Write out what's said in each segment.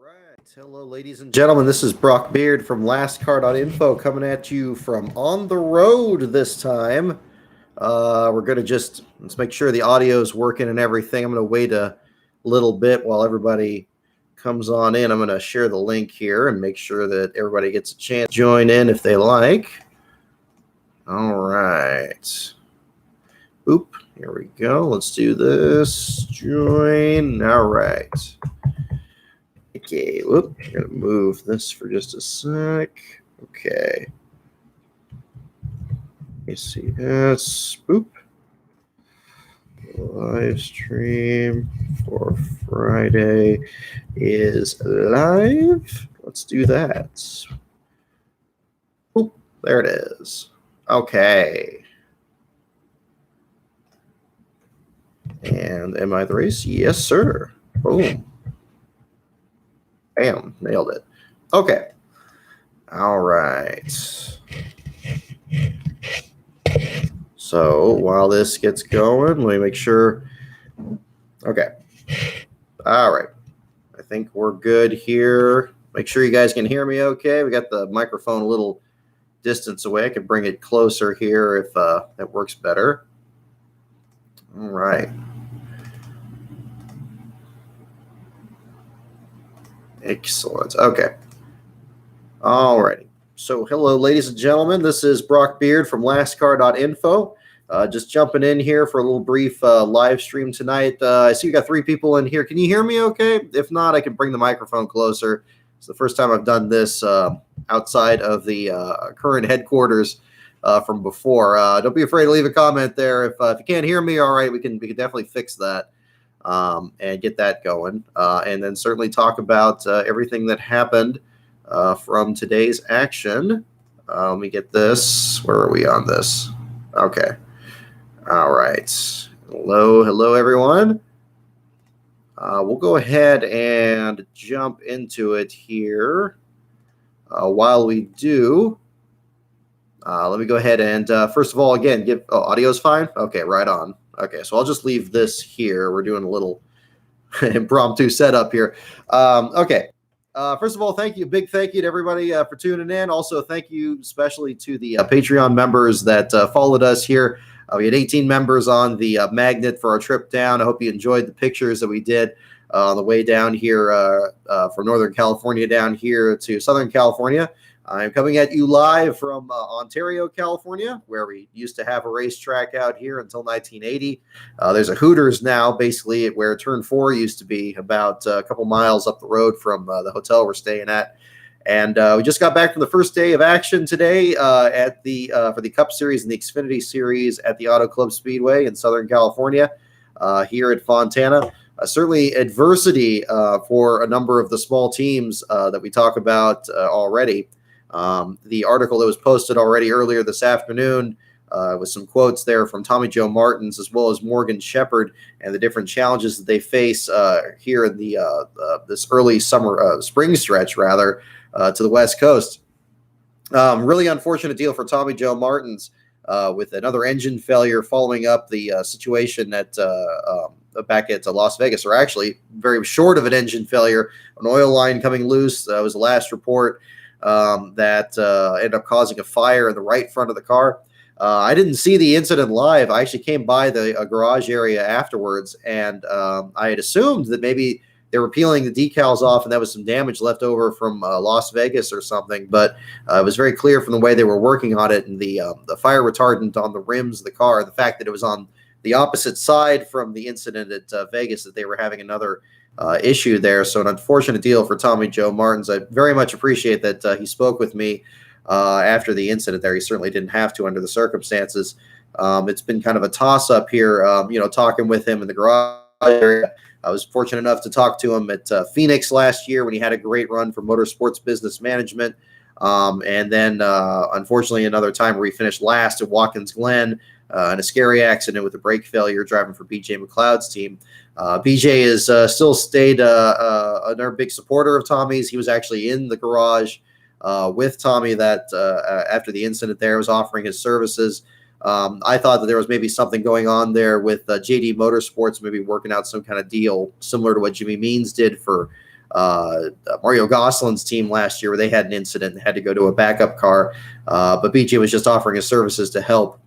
right. Hello, ladies and gentlemen. This is Brock Beard from lastcar.info coming at you from on the road this time. We're going to let's make sure the audio is working and everything. I'm going to wait a little bit while everybody comes on in. I'm going to share the link here and make sure that everybody gets a chance to join in if they like. All right. Oop, here we go. Let's do this. Join. All right. Okay, whoop, I'm going to move this for just a sec. Okay. Let me see this. Boop. Live stream for Friday is live. Let's do that. Boop, there it is. Okay. And am I the race? Yes, sir. Boom. Bam, nailed it. Okay. All right. So while this gets going, let me make sure. Okay. All right. I think we're good here. Make sure you guys can hear me okay. We got the microphone a little distance away. I could bring it closer here if that works better. All right. Excellent. Okay. All righty. So hello, ladies and gentlemen. This is Brock Beard from lastcar.info. Just jumping in here for a little brief live stream tonight. I see you got 3 people in here. Can you hear me okay? If not, I can bring the microphone closer. It's the first time I've done this outside of the current headquarters from before. Don't be afraid to leave a comment there. If you can't hear me, all right, we can definitely fix that. And get that going, and then certainly talk about everything that happened from today's action. Let me get this. Where are we on this? Okay. All right. Hello, everyone. We'll go ahead and jump into it here. While we do, let me go ahead and first of all, again, audio's fine? Okay, right on. Okay, so I'll just leave this here. We're doing a little impromptu setup here. Okay. First of all, big thank you to everybody for tuning in. Also, thank you especially to the Patreon members that followed us here. We had 18 members on the magnet for our trip down. I hope you enjoyed the pictures that we did on the way down here from Northern California down here to Southern California. I'm coming at you live from Ontario, California, where we used to have a racetrack out here until 1980. There's a Hooters now, basically, where Turn 4 used to be, about a couple miles up the road from the hotel we're staying at. And we just got back from the first day of action today at the for the Cup Series and the Xfinity Series at the Auto Club Speedway in Southern California here at Fontana. Certainly adversity for a number of the small teams that we talk about already. The article that was posted already earlier this afternoon with some quotes there from Tommy Joe Martins as well as Morgan Shepherd and the different challenges that they face here in the this early spring stretch rather to the West Coast. Really unfortunate deal for Tommy Joe Martins with another engine failure following up the situation at back at Las Vegas, or actually very short of an engine failure, an oil line coming loose was the last report. That ended up causing a fire in the right front of the car. I didn't see the incident live. I actually came by the garage area afterwards, and I had assumed that maybe they were peeling the decals off and that was some damage left over from Las Vegas or something. But it was very clear from the way they were working on it and the fire retardant on the rims of the car, the fact that it was on the opposite side from the incident at Vegas, that they were having another issue there. So an unfortunate deal for Tommy Joe Martins. I very much appreciate that he spoke with me after the incident there. He certainly didn't have to under the circumstances. It's been kind of a toss-up here, talking with him in the garage area. I was fortunate enough to talk to him at Phoenix last year when he had a great run for Motorsports Business Management. And then, unfortunately, another time where he finished last at Watkins Glen in a scary accident with a brake failure driving for BJ McLeod's team. BJ is still stayed another big supporter of Tommy's. He was actually in the garage with Tommy that after the incident there, was offering his services. I thought that there was maybe something going on there with JD Motorsports, maybe working out some kind of deal similar to what Jimmy Means did for Mario Gosselin's team last year, where they had an incident and had to go to a backup car. But BJ was just offering his services to help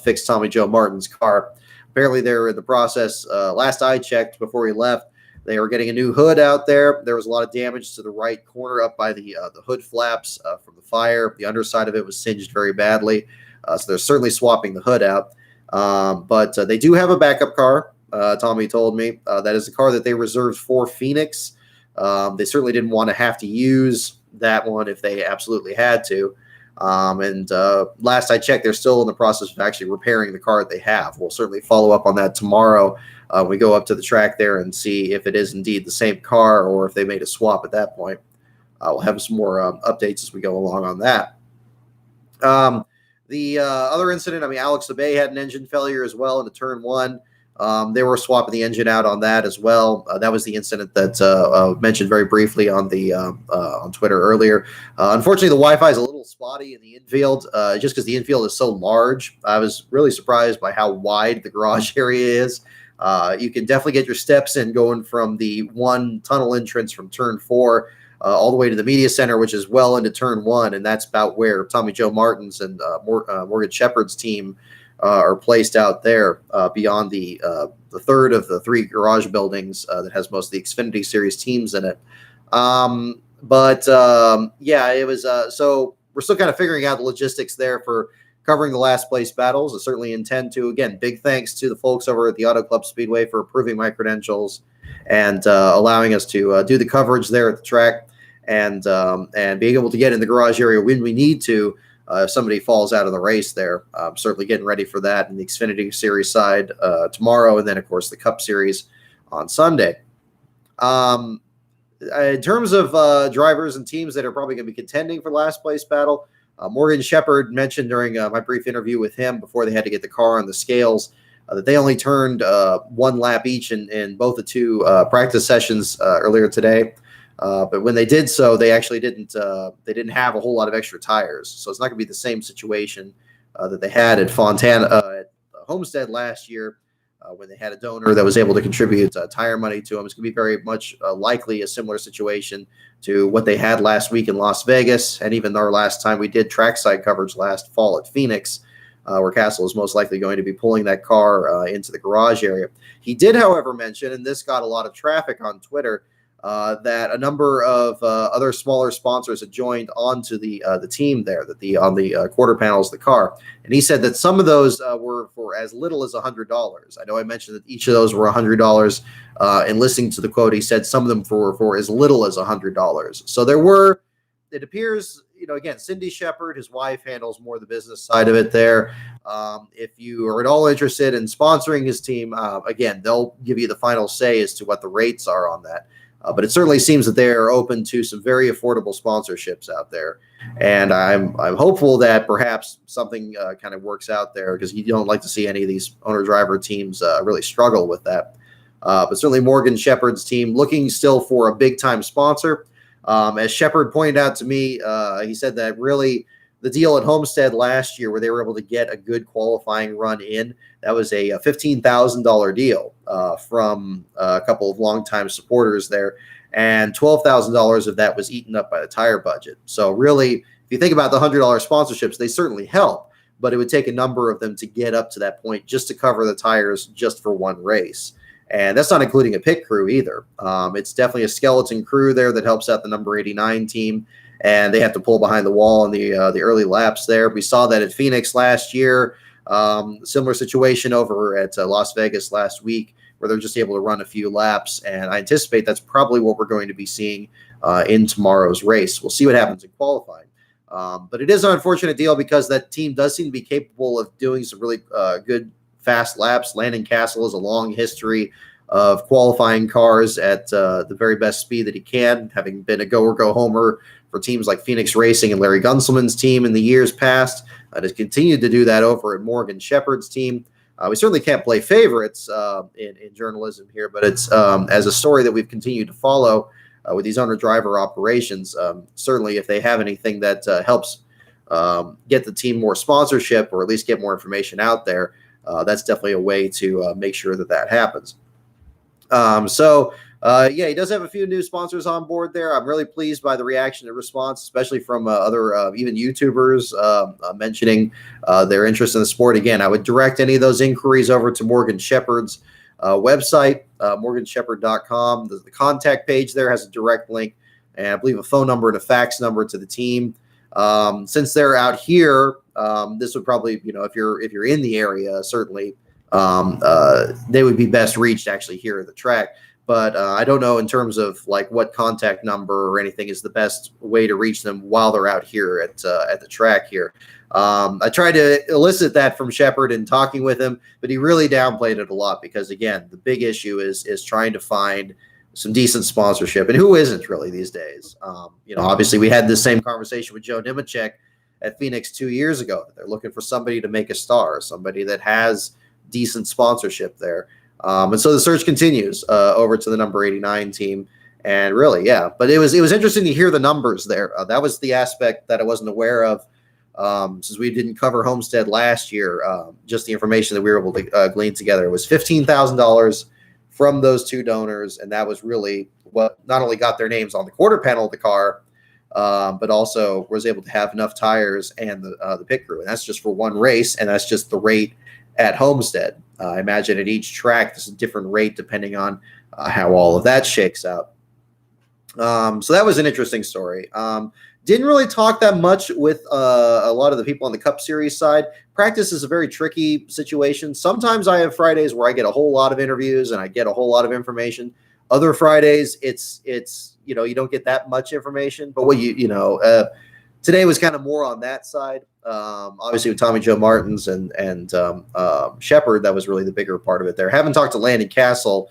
fix Tommy Joe Martin's car. Apparently, they're in the process. Last I checked before he left, they were getting a new hood out there. There was a lot of damage to the right corner up by the hood flaps from the fire. The underside of it was singed very badly. So they're certainly swapping the hood out. But they do have a backup car, Tommy told me. That is the car that they reserved for Phoenix. They certainly didn't want to have to use that one if they absolutely had to. Last I checked, they're still in the process of actually repairing the car that they have. We'll certainly follow up on that tomorrow. We go up to the track there and see if it is indeed the same car or if they made a swap at that point. We'll have some more updates as we go along on that. The other incident, Alex Labay had an engine failure as well into turn one. They were swapping the engine out on that as well. That was the incident that mentioned very briefly on the on Twitter earlier. Unfortunately, the Wi-Fi is a little spotty in the infield, just because the infield is so large. I was really surprised by how wide the garage area is. You can definitely get your steps in going from the one tunnel entrance from turn 4 all the way to the media center, which is well into turn 1, and that's about where Tommy Joe Martin's and Morgan Shepherd's team are placed out there beyond the third of the 3 garage buildings that has most of the Xfinity Series teams in it. Yeah, it was so we're still kind of figuring out the logistics there for covering the last place battles. I certainly intend to. Again, big thanks to the folks over at the Auto Club Speedway for approving my credentials and allowing us to do the coverage there at the track and being able to get in the garage area when we need to. If somebody falls out of the race there, certainly getting ready for that in the Xfinity Series side tomorrow, and then, of course, the Cup Series on Sunday. In terms of drivers and teams that are probably going to be contending for last place battle, Morgan Shepherd mentioned during my brief interview with him before they had to get the car on the scales that they only turned 1 lap each in both the 2 practice sessions earlier today. But when they did so, they actually didn't have a whole lot of extra tires. So it's not going to be the same situation that they had at Fontana at Homestead last year when they had a donor that was able to contribute tire money to them. It's going to be very much likely a similar situation to what they had last week in Las Vegas, and even our last time we did trackside coverage last fall at Phoenix, where Castle is most likely going to be pulling that car into the garage area. He did, however, mention, and this got a lot of traffic on Twitter, that a number of other smaller sponsors had joined onto the team there, on the quarter panels of the car. And he said that some of those were for as little as $100. I know I mentioned that each of those were $100. And listening to the quote, he said some of them for as little as $100. So there were, it appears, again, Cindy Shepherd, his wife, handles more of the business side of it there. If you are at all interested in sponsoring his team, again, they'll give you the final say as to what the rates are on that. But it certainly seems that they are open to some very affordable sponsorships out there. And I'm hopeful that perhaps something kind of works out there, because you don't like to see any of these owner-driver teams really struggle with that. But certainly Morgan Shepherd's team looking still for a big-time sponsor. As Shepherd pointed out to me, he said that really the deal at Homestead last year where they were able to get a good qualifying run in, that was a $15,000 deal from a couple of longtime supporters there, and $12,000 of that was eaten up by the tire budget. So really, if you think about the $100 sponsorships, they certainly help, but it would take a number of them to get up to that point just to cover the tires just for one race. And that's not including a pit crew either. It's definitely a skeleton crew there that helps out the number 89 team, and they have to pull behind the wall in the early laps there. We saw that at Phoenix last year. Similar situation over at Las Vegas last week, where they're just able to run a few laps, and I anticipate that's probably what we're going to be seeing in tomorrow's race. We'll see what happens in qualifying. But it is an unfortunate deal because that team does seem to be capable of doing some really good fast laps. Landon Castle has a long history of qualifying cars at the very best speed that he can, having been a go-or-go-homer for teams like Phoenix Racing and Larry Gunselman's team in the years past. Has continued to do that over at Morgan Shepherd's team. We certainly can't play favorites in journalism here, but it's as a story that we've continued to follow with these owner-driver operations. Certainly, if they have anything that helps get the team more sponsorship, or at least get more information out there, that's definitely a way to make sure that happens. So Yeah, he does have a few new sponsors on board there. I'm really pleased by the reaction and response, especially from other even YouTubers mentioning their interest in the sport. Again, I would direct any of those inquiries over to Morgan Shepherd's website, morganshepherd.com. The contact page there has a direct link, and I believe a phone number and a fax number to the team. Since they're out here, this would probably, if you're in the area, certainly they would be best reached actually here at the track. But I don't know in terms of like what contact number or anything is the best way to reach them while they're out here at the track here. I tried to elicit that from Shepherd in talking with him, but he really downplayed it a lot because, again, the big issue is trying to find some decent sponsorship, and who isn't really these days? Obviously we had this same conversation with Joe Nemechek at Phoenix 2 years ago. They're looking for somebody to make a star, somebody that has decent sponsorship there. And so the search continues over to the number 89 team. And really, yeah. But it was interesting to hear the numbers there. That was the aspect that I wasn't aware of since we didn't cover Homestead last year. Just the information that we were able to glean together. It was $15,000 from those two donors. And that was really what not only got their names on the quarter panel of the car, but also was able to have enough tires and the pit crew. And that's just for one race. And that's just the rate at Homestead. I imagine at each track, there's a different rate depending on how all of that shakes out. So that was an interesting story. Didn't really talk that much with a lot of the people on the Cup Series side. Practice is a very tricky situation. Sometimes I have Fridays where I get a whole lot of interviews and I get a whole lot of information. Other Fridays, it's you don't get that much information. But what today was kind of more on that side. Obviously with Tommy Joe Martins and Shepherd, that was really the bigger part of it there. Haven't talked to Landon Castle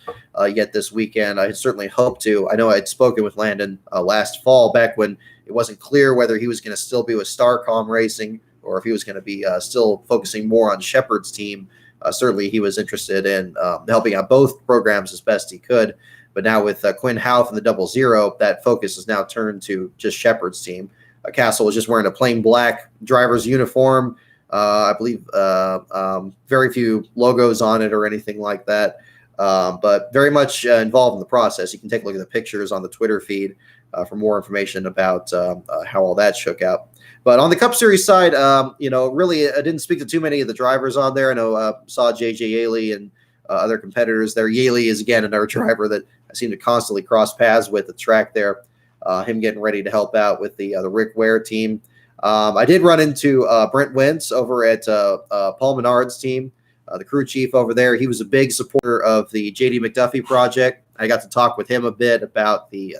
yet this weekend. I certainly hope to. I know I'd spoken with Landon last fall back when it wasn't clear whether he was going to still be with Starcom Racing or if he was going to be still focusing more on Shepherd's team. Certainly he was interested in helping out both programs as best he could. But now with Quinn Houff and the 00, that focus is now turned to just Shepherd's team. Castle was just wearing a plain black driver's uniform. I believe very few logos on it or anything like that, but very much involved in the process. You can take a look at the pictures on the Twitter feed for more information about how all that shook out. But on the Cup Series side, really I didn't speak to too many of the drivers on there. I know saw JJ Yaley and other competitors there. Yaley is, again, another driver that I seem to constantly cross paths with at the track there. Him getting ready to help out with the Rick Ware team. I did run into Brent Wentz over at Paul Menard's team, the crew chief over there. He was a big supporter of the JD McDuffie project. I got to talk with him a bit about the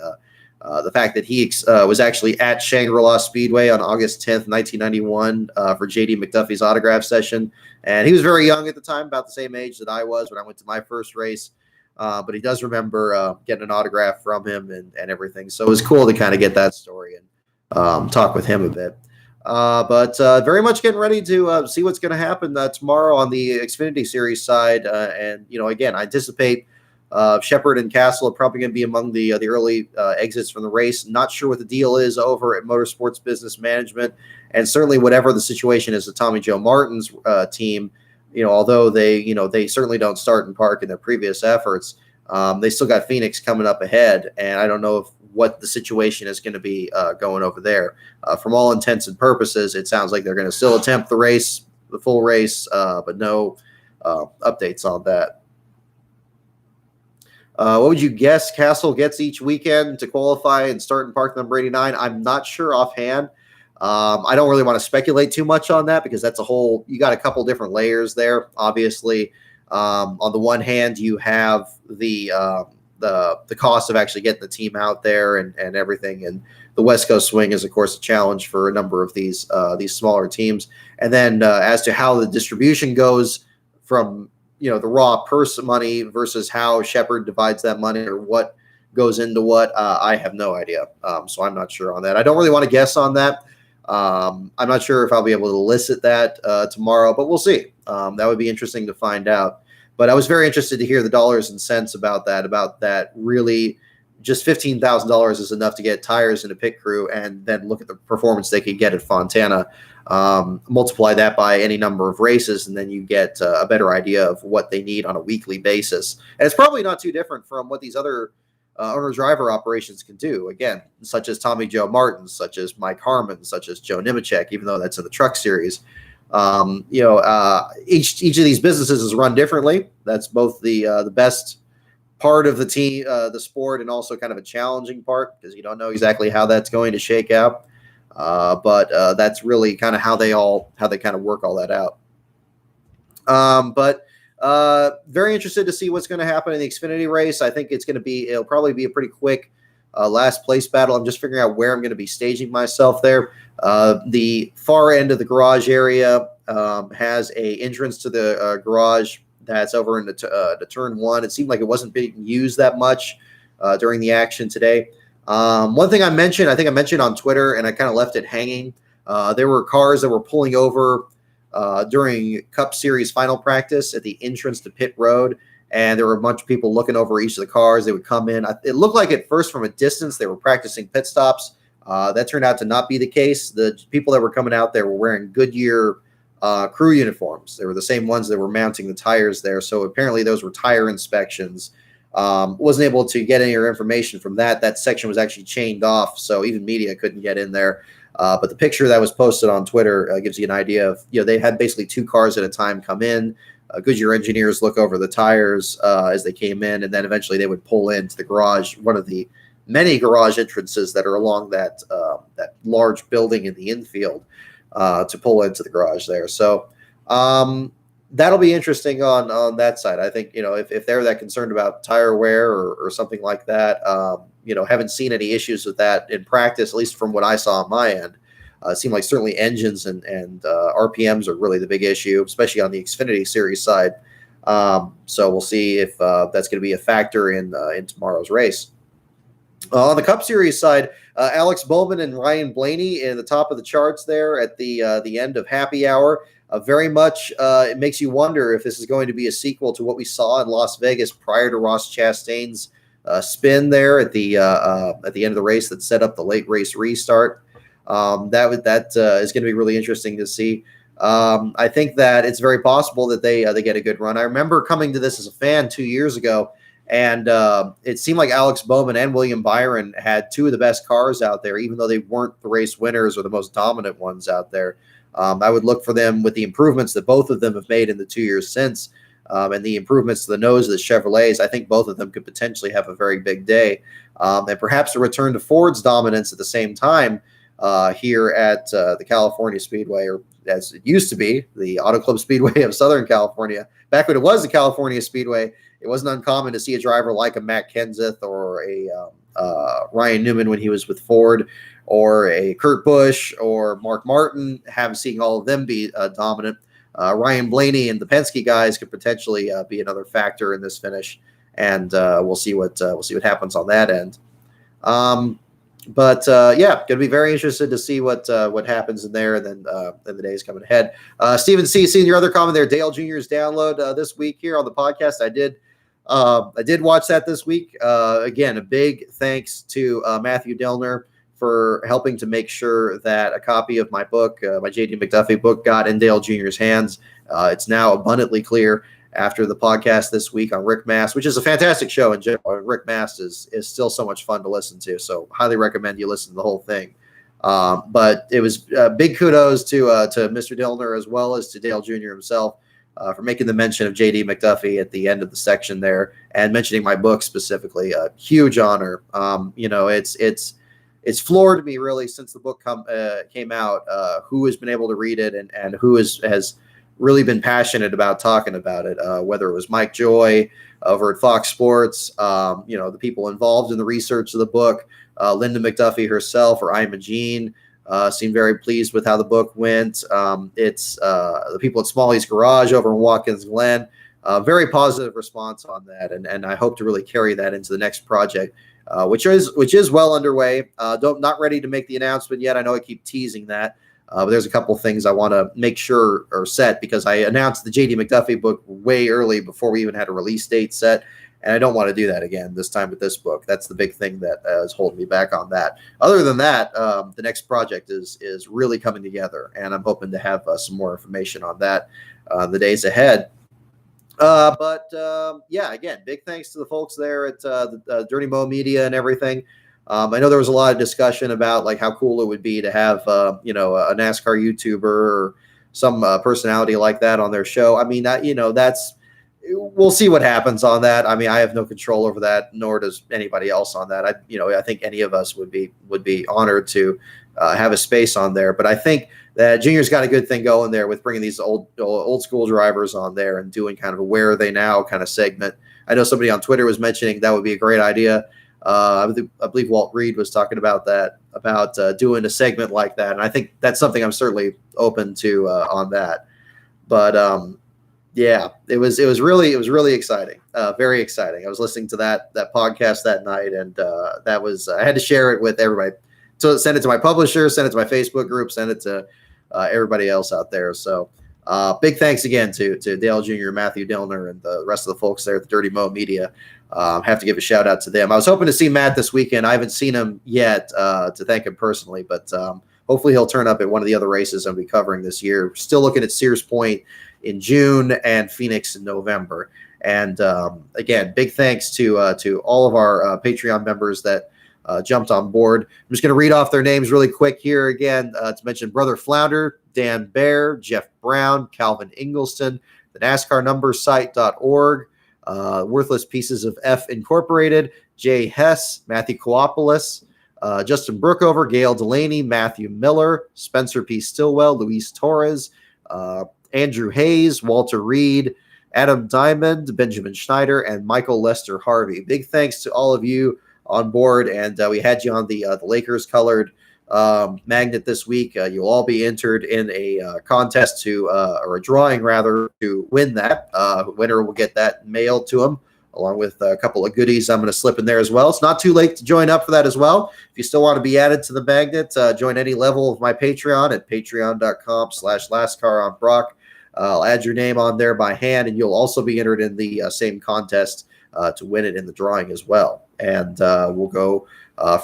fact that he was actually at Shangri-La Speedway on August 10th, 1991 for JD McDuffie's autograph session. And he was very young at the time, about the same age that I was when I went to my first race. But he does remember getting an autograph from him and everything. So it was cool to kind of get that story and talk with him a bit. But very much getting ready to see what's going to happen tomorrow on the Xfinity Series side. And, again, I anticipate Shepherd and Castle are probably going to be among the early exits from the race. Not sure what the deal is over at Motorsports Business Management. And certainly whatever the situation is with Tommy Joe Martin's team, although they certainly don't start and park in their previous efforts, they still got Phoenix coming up ahead, and I don't know what the situation is going to be going over there. From all intents and purposes, it sounds like they're going to still attempt the full race, but no updates on that. What would you guess Castle gets each weekend to qualify and start and park number 89? I'm not sure offhand. I don't really want to speculate too much on that because you got a couple different layers there. Obviously, on the one hand, you have the cost of actually getting the team out there and everything. And the West Coast swing is, of course, a challenge for a number of these smaller teams. And then as to how the distribution goes from, the raw purse money versus how Shepherd divides that money or what goes into what, I have no idea. So I'm not sure on that. I don't really want to guess on that. I'm not sure if I'll be able to elicit that tomorrow, but we'll see. That would be interesting to find out. But I was very interested to hear the dollars and cents about that. Really, just $15,000 is enough to get tires and a pit crew, and then look at the performance they could get at Fontana. Multiply that by any number of races, and then you get a better idea of what they need on a weekly basis. And it's probably not too different from what these other owner-driver operations can do, again, such as Tommy Joe Martin, such as Mike Harmon, such as Joe Nemechek, even though that's in the truck series. Each of these businesses is run differently. That's both the best part of the team, the sport, and also kind of a challenging part because you don't know exactly how that's going to shake out. But that's really kind of how they kind of work all that out. But very interested to see what's going to happen in the Xfinity race. I think it'll probably be a pretty quick last place battle. I'm just figuring out where I'm going to be staging myself there. The far end of the garage area has a entrance to the garage that's over in the turn one. It seemed like it wasn't being used that much during the action today. One thing I think I mentioned on Twitter, and I kind of left it hanging. There were cars that were pulling over during Cup Series final practice at the entrance to pit road, and there were a bunch of people looking over each of the cars. They would come in. It looked like at first from a distance they were practicing pit stops. That turned out to not be the case. The people that were coming out there were wearing Goodyear crew uniforms. They were the same ones that were mounting the tires there. So apparently those were tire inspections. Wasn't able to get any information from that. That section was actually chained off, so even media couldn't get in there. But the picture that was posted on Twitter gives you an idea of, they had basically 2 cars at a time come in. Goodyear engineers look over the tires as they came in, and then eventually they would pull into the garage, one of the many garage entrances that are along that large building in the infield to pull into the garage there. So that'll be interesting on that side. I think, if they're that concerned about tire wear or something like that, haven't seen any issues with that in practice, at least from what I saw on my end. It seemed like certainly engines and RPMs are really the big issue, especially on the Xfinity Series side. So we'll see if that's going to be a factor in tomorrow's race. On the Cup Series side, Alex Bowman and Ryan Blaney in the top of the charts there at the end of happy hour. Very much it makes you wonder if this is going to be a sequel to what we saw in Las Vegas prior to Ross Chastain's spin there at the end of the race that set up the late race restart. That is going to be really interesting to see. I think that it's very possible that they get a good run. I remember coming to this as a fan 2 years ago, and it seemed like Alex Bowman and William Byron had 2 of the best cars out there, even though they weren't the race winners or the most dominant ones out there. I would look for them with the improvements that both of them have made in the 2 years since, and the improvements to the nose of the Chevrolets. I think both of them could potentially have a very big day, and perhaps a return to Ford's dominance at the same time here at the California Speedway, or as it used to be, the Auto Club Speedway of Southern California. Back when it was the California Speedway, it wasn't uncommon to see a driver like a Matt Kenseth or a Ryan Newman when he was with Ford, or a Kurt Busch or Mark Martin, seeing all of them be dominant. Ryan Blaney and the Penske guys could potentially be another factor in this finish, and we'll see what happens on that end. But going to be very interested to see what happens in there, and then in the days coming ahead. Stephen C. Seeing your other comment there, Dale Jr.'s download this week here on the podcast. I did watch that this week. Again, a big thanks to Matthew Dellner for helping to make sure that a copy of my book, my J.D. McDuffie book, got in Dale Jr.'s hands. It's now abundantly clear after the podcast this week on Rick Mast, which is a fantastic show in general. Rick Mast is still so much fun to listen to, so highly recommend you listen to the whole thing. But it was big kudos to Mr. Dillner as well as to Dale Jr. himself for making the mention of J.D. McDuffie at the end of the section there and mentioning my book specifically. A huge honor. It's floored me really since the book came out, who has been able to read it and who has really been passionate about talking about it, whether it was Mike Joy over at Fox Sports, the people involved in the research of the book, Linda McDuffie herself, or Ima Jean, seemed very pleased with how the book went. It's the people at Smalley's Garage over in Watkins Glen, very positive response on that, and I hope to really carry that into the next project, which is well underway. Not ready to make the announcement yet. I know I keep teasing that. But there's a couple things I want to make sure are set, because I announced the J.D. McDuffie book way early before we even had a release date set, and I don't want to do that again this time with this book. That's the big thing that is holding me back on that. Other than that, the next project is really coming together, and I'm hoping to have some more information on that the days ahead. Yeah, again, big thanks to the folks there at the Dirty Mo Media and everything. I know there was a lot of discussion about like how cool it would be to have a NASCAR YouTuber or some personality like that on their show. I mean, that's we'll see what happens on that. I mean, I have no control over that, nor does anybody else on that. I think any of us would be honored to have a space on there. But I think that Junior's got a good thing going there with bringing these old school drivers on there and doing kind of a where are they now kind of segment. I know somebody on Twitter was mentioning that would be a great idea. I believe Walt Reed was talking about that, about doing a segment like that, and I think that's something I'm certainly open to on that. But yeah, it was really exciting, very exciting. I was listening to that podcast that night, and that was I had to share it with everybody. So send it to my publisher, send it to my Facebook group, send it to everybody else out there. So big thanks again to Dale Jr., Matthew Dillner, and the rest of the folks there at the Dirty Mo Media. Have to give a shout out to them. I was hoping to see Matt this weekend. I haven't seen him yet to thank him personally, but hopefully he'll turn up at one of the other races I'll be covering this year. Still looking at Sears Point in June and Phoenix in November. And again, big thanks to all of our Patreon members that jumped on board. I'm just going to read off their names really quick here again to mention Brother Flounder, Dan Bear, Jeff Brown, Calvin Ingleston, the NASCAR numbers site.org, Worthless Pieces of F Incorporated, Jay Hess, Matthew Koopoulos, Justin Brookover, Gail Delaney, Matthew Miller, Spencer P. Stillwell, Luis Torres, Andrew Hayes, Walter Reed, Adam Diamond, Benjamin Schneider, and Michael Lester Harvey. Big thanks to all of you on board, and we had you on the Lakers colored magnet this week. You'll all be entered in a contest or a drawing rather, to win that. Winner will get that mailed to them, along with a couple of goodies I'm going to slip in there as well. It's not too late to join up for that as well. If you still want to be added to the magnet, join any level of my Patreon at patreon.com/lastcaronbrock. I'll add your name on there by hand, and you'll also be entered in the same contest to win it in the drawing as well. And we'll go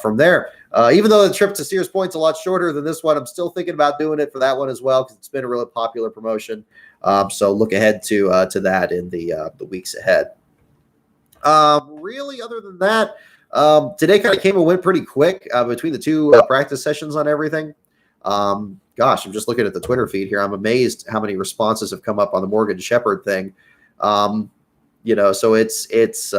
from there. Even though the trip to Sears Point's a lot shorter than this one, I'm still thinking about doing it for that one as well, because it's been a really popular promotion. So look ahead to that in the weeks ahead. Really, other than that, today kind of came and went pretty quick between the two practice sessions on everything. Gosh, I'm just looking at the Twitter feed here. I'm amazed how many responses have come up on the Morgan Shepherd thing. So it's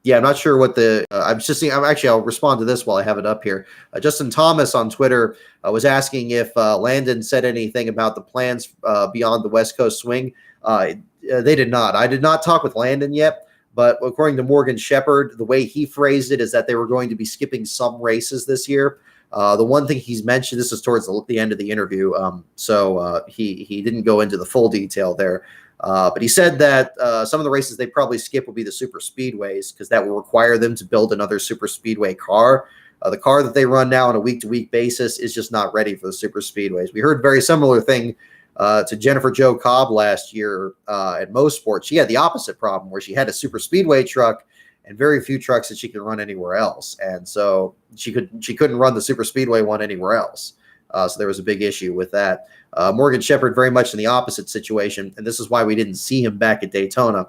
yeah, I'm not sure what I'm just seeing. I'll respond to this while I have it up here. Justin Thomas on Twitter was asking if Landon said anything about the plans beyond the West Coast swing. They did not. I did not talk with Landon yet, but according to Morgan Shepherd, the way he phrased it is that they were going to be skipping some races this year. The one thing he's mentioned, this is towards the end of the interview, so he didn't go into the full detail there. But he said that some of the races they probably skip will be the super speedways, because that will require them to build another super speedway car. The car that they run now on a week-to-week basis is just not ready for the super speedways. We heard a very similar thing to Jennifer Jo Cobb last year at Mosport. She had the opposite problem, where she had a super speedway truck and very few trucks that she could run anywhere else. And so she couldn't run the super speedway one anywhere else. So there was a big issue with that. Morgan Shepherd very much in the opposite situation, and this is why we didn't see him back at Daytona.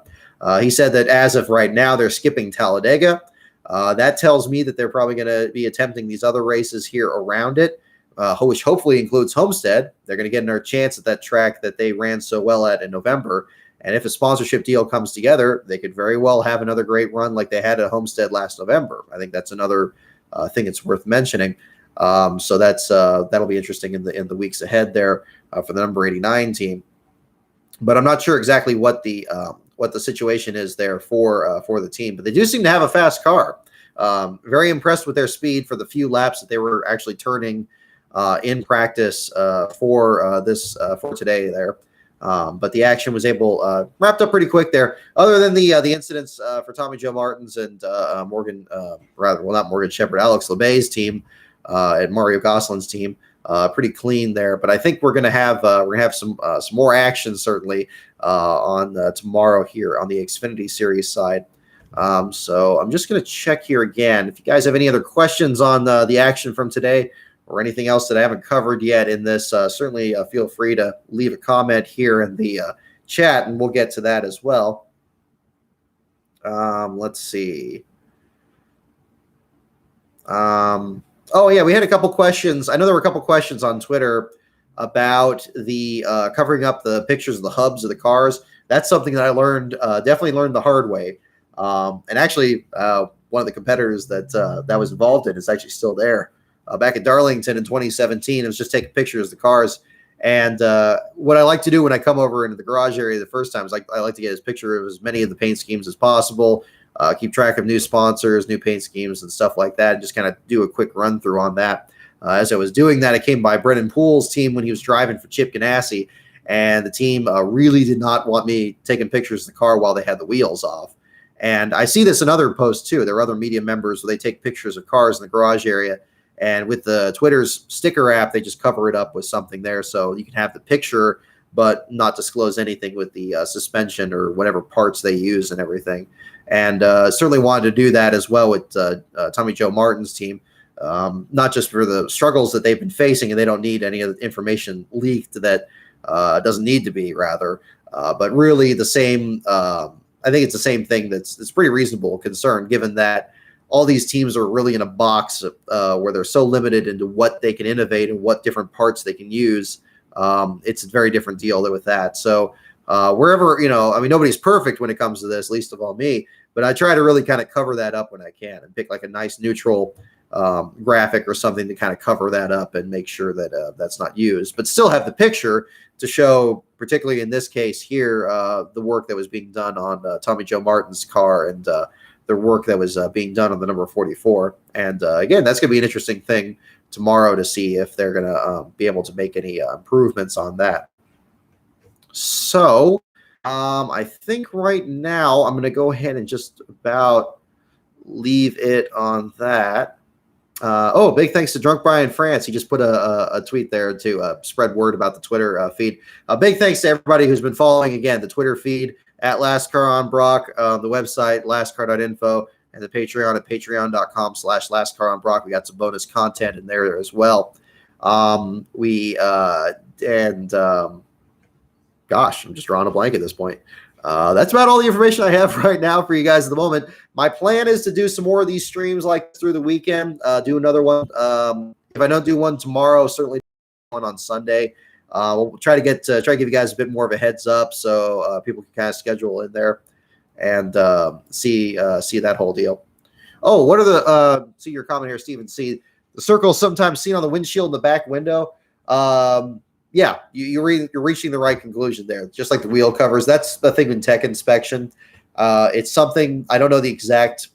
He said that as of right now, they're skipping Talladega. That tells me that they're probably going to be attempting these other races here around it, which hopefully includes Homestead. They're going to get another chance at that track that they ran so well at in November. And if a sponsorship deal comes together, they could very well have another great run like they had at Homestead last November. I think that's another thing it's worth mentioning. So that'll be interesting in the weeks ahead there for the number 89 team. But I'm not sure exactly what the situation is there for the team. But they do seem to have a fast car. Very impressed with their speed for the few laps that they were actually turning in practice for today there. But the action was wrapped up pretty quick there. Other than the incidents for Tommy Joe Martins and not Morgan Shepherd, Alex LeBay's team and Mario Gosselin's team, pretty clean there. But I think we're gonna have some more action certainly on tomorrow here on the Xfinity Series side. So I'm just gonna check here again. If you guys have any other questions on the action from today, or anything else that I haven't covered yet in this, certainly feel free to leave a comment here in the chat, and we'll get to that as well. Let's see. Oh yeah, we had a couple questions. I know there were a couple questions on Twitter about the covering up the pictures of the hubs of the cars. That's something that I learned, definitely learned the hard way. And actually, one of the competitors that was involved in is actually still there. Back at Darlington in 2017, it was just taking pictures of the cars. And what I like to do when I come over into the garage area the first time is I like to get a picture of as many of the paint schemes as possible. Keep track of new sponsors, new paint schemes, and stuff like that. Just kind of do a quick run through on that. As I was doing that, I came by Brennan Poole's team when he was driving for Chip Ganassi, and the team really did not want me taking pictures of the car while they had the wheels off. And I see this in other posts too. There are other media members where they take pictures of cars in the garage area, and with the Twitter's sticker app, they just cover it up with something there, so you can have the picture but not disclose anything with the suspension or whatever parts they use and everything. And certainly wanted to do that as well with Tommy Joe Martin's team, not just for the struggles that they've been facing, and they don't need any of the information leaked that doesn't need to be, rather, but really the same. I think it's the same thing that's pretty reasonable concern, given that all these teams are really in a box where they're so limited into what they can innovate and what different parts they can use. It's a very different deal with that. So wherever, I mean, nobody's perfect when it comes to this, least of all me, but I try to really kind of cover that up when I can and pick like a nice neutral graphic or something to kind of cover that up and make sure that that's not used, but still have the picture to show, particularly in this case here, the work that was being done on Tommy Joe Martin's car and the work that was being done on the number 44. And again, that's going to be an interesting thing tomorrow to see if they're going to be able to make any improvements on that. So I think right now I'm going to go ahead and just about leave it on that. Big thanks to Drunk Brian France. He just put a tweet there to spread word about the Twitter feed. Big thanks to everybody who's been following, again, the Twitter feed at Last Car on Brock, the website, lastcar.info, and the Patreon at patreon.com/lastcaronbrock. We got some bonus content in there as well. Gosh, I'm just drawing a blank at this point. That's about all the information I have right now for you guys at the moment. My plan is to do some more of these streams like through the weekend, do another one. If I don't do one tomorrow, certainly one on Sunday. We'll try to give you guys a bit more of a heads up so people can kind of schedule in there and see that whole deal. Oh, what are the see your comment here, Stephen? See the circles sometimes seen on the windshield in the back window. Yeah, you're reaching the right conclusion there. Just like the wheel covers, that's the thing in tech inspection. It's something I don't know the exact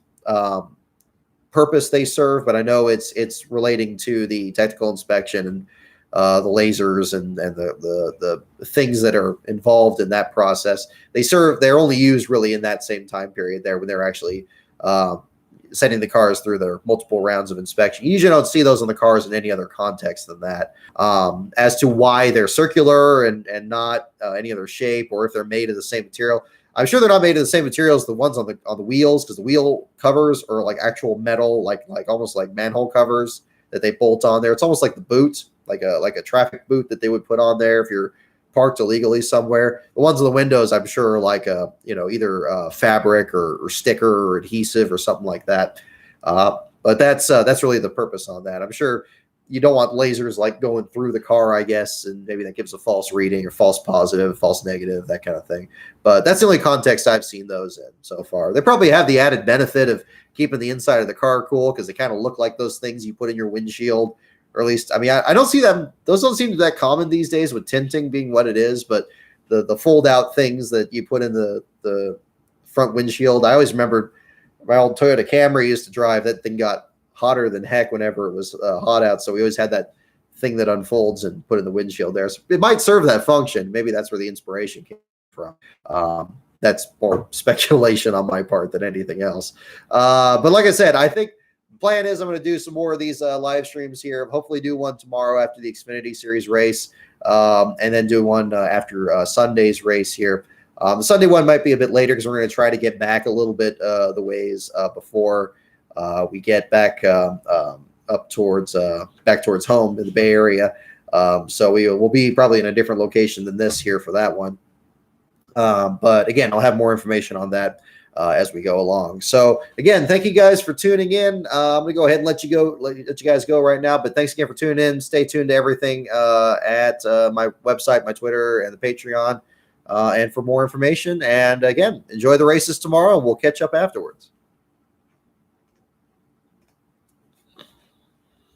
purpose they serve, but I know it's relating to the technical inspection and the lasers and the things that are involved in that process. They're only used really in that same time period there when they're actually sending the cars through their multiple rounds of inspection. You usually don't see those on the cars in any other context than that. As to why they're circular and not any other shape, or if they're made of the same material, I'm sure they're not made of the same material as the ones on the wheels, because the wheel covers are like actual metal, like almost like manhole covers that they bolt on there. It's almost like the boot, like a traffic boot that they would put on there if you're parked illegally somewhere. The ones on the windows, I'm sure, are like either fabric or sticker or adhesive or something like that. But that's really the purpose on that. I'm sure you don't want lasers like going through the car, I guess, and maybe that gives a false reading or false positive, false negative, that kind of thing. But that's the only context I've seen those in so far. They probably have the added benefit of keeping the inside of the car cool, because they kind of look like those things you put in your windshield. Or at least, I mean, I don't see them. Those don't seem that common these days, with tinting being what it is. But the fold out things that you put in the front windshield, I always remember my old Toyota Camry used to drive. That thing got hotter than heck whenever it was hot out. So we always had that thing that unfolds and put in the windshield there. So it might serve that function. Maybe that's where the inspiration came from. That's more speculation on my part than anything else. But like I said, I think plan is I'm going to do some more of these live streams here. Hopefully do one tomorrow after the Xfinity Series race, and then do one after Sunday's race here. The Sunday one might be a bit later because we're going to try to get back a little bit the ways before we get back up towards home in the Bay Area. So we'll be probably in a different location than this here for that one. But again, I'll have more information on that as we go along. So again, thank you guys for tuning in. I'm gonna go ahead and let you guys go right now. But thanks again for tuning in. Stay tuned to everything at my website, my Twitter, and the Patreon, and for more information. And again, enjoy the races tomorrow. We'll catch up afterwards.